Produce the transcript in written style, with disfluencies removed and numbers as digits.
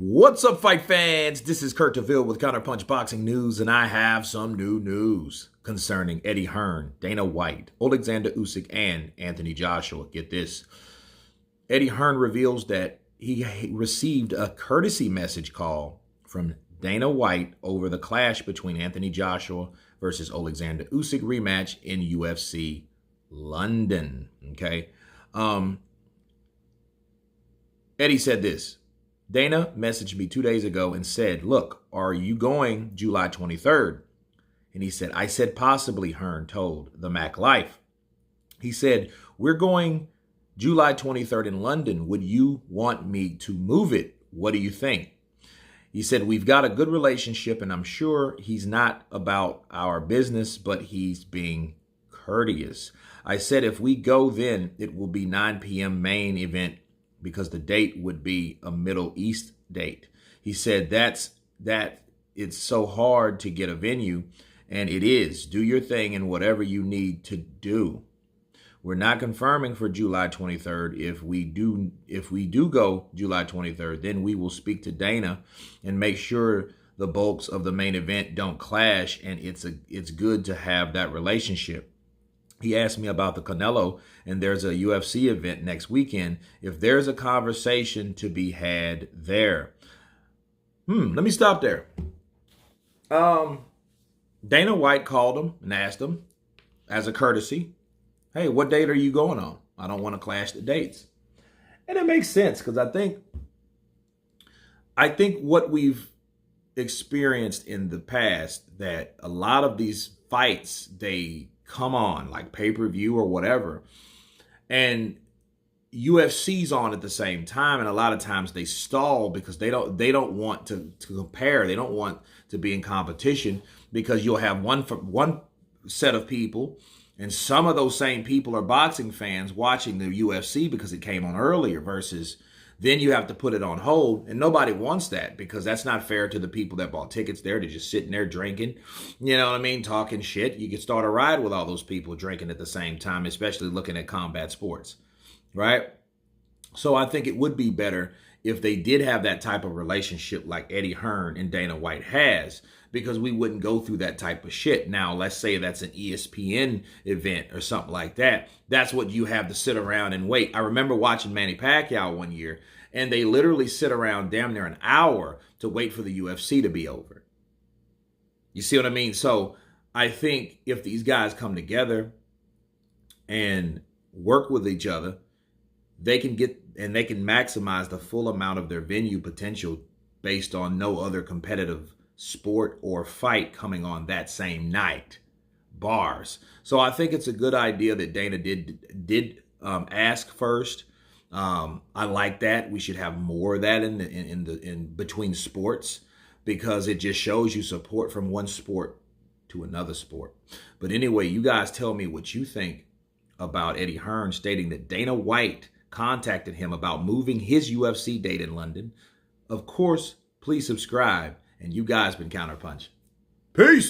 What's up, fight fans? This is Kurt DeVille with Counterpunched Boxing News, and I have some new news concerning Eddie Hearn, Dana White, Alexander Usyk, and Anthony Joshua. Get this. Eddie Hearn reveals that he received a courtesy message call from Dana White over the clash between Anthony Joshua versus Alexander Usyk rematch in UFC London. Okay. Eddie said this. Dana messaged me 2 days ago and said, look, are you going July 23rd? And he said, I said possibly, Hearn told the Mac Life. He said, we're going July 23rd in London. Would you want me to move it? What do you think? He said, we've got a good relationship, and I'm sure he's not about our business, but he's being courteous. I said, if we go then, it will be 9 p.m. main event, because the date would be a Middle East date. He said that it's so hard to get a venue, and it is. Do your thing and whatever you need to do. We're not confirming for July 23rd. If we do go July 23rd, then we will speak to Dana and make sure the bulks of the main event don't clash, and it's good to have that relationship. He asked me about the Canelo, and there's a UFC event next weekend. If there's a conversation to be had there. Let me stop there. Dana White called him and asked him, as a courtesy, hey, what date are you going on? I don't want to clash the dates. And it makes sense, because I think what we've experienced in the past, that a lot of these fights, they come on like pay-per-view or whatever, and UFC's on at the same time, and a lot of times they stall because they don't want to compare. They don't want to be in competition, because you'll have one set of people, and some of those same people are boxing fans watching the UFC because it came on earlier, versus then you have to put it on hold, and nobody wants that, because that's not fair to the people that bought tickets there. They're just sitting there drinking, you know what I mean, talking shit. You could start a riot with all those people drinking at the same time, especially looking at combat sports, right? So I think it would be better if they did have that type of relationship like Eddie Hearn and Dana White has, because we wouldn't go through that type of shit. Now, let's say that's an ESPN event or something like that. That's what you have to sit around and wait. I remember watching Manny Pacquiao one year, and they literally sit around damn near an hour to wait for the UFC to be over. You see what I mean? So I think if these guys come together and work with each other, they can maximize the full amount of their venue potential based on no other competitive sport or fight coming on that same night. Bars. So I think it's a good idea that Dana did ask first. I like that. We should have more of that in between sports, because it just shows you support from one sport to another sport. But anyway, you guys tell me what you think about Eddie Hearn stating that Dana White contacted him about moving his UFC date in London. Of course, please subscribe, and you guys been Counterpunched. Peace.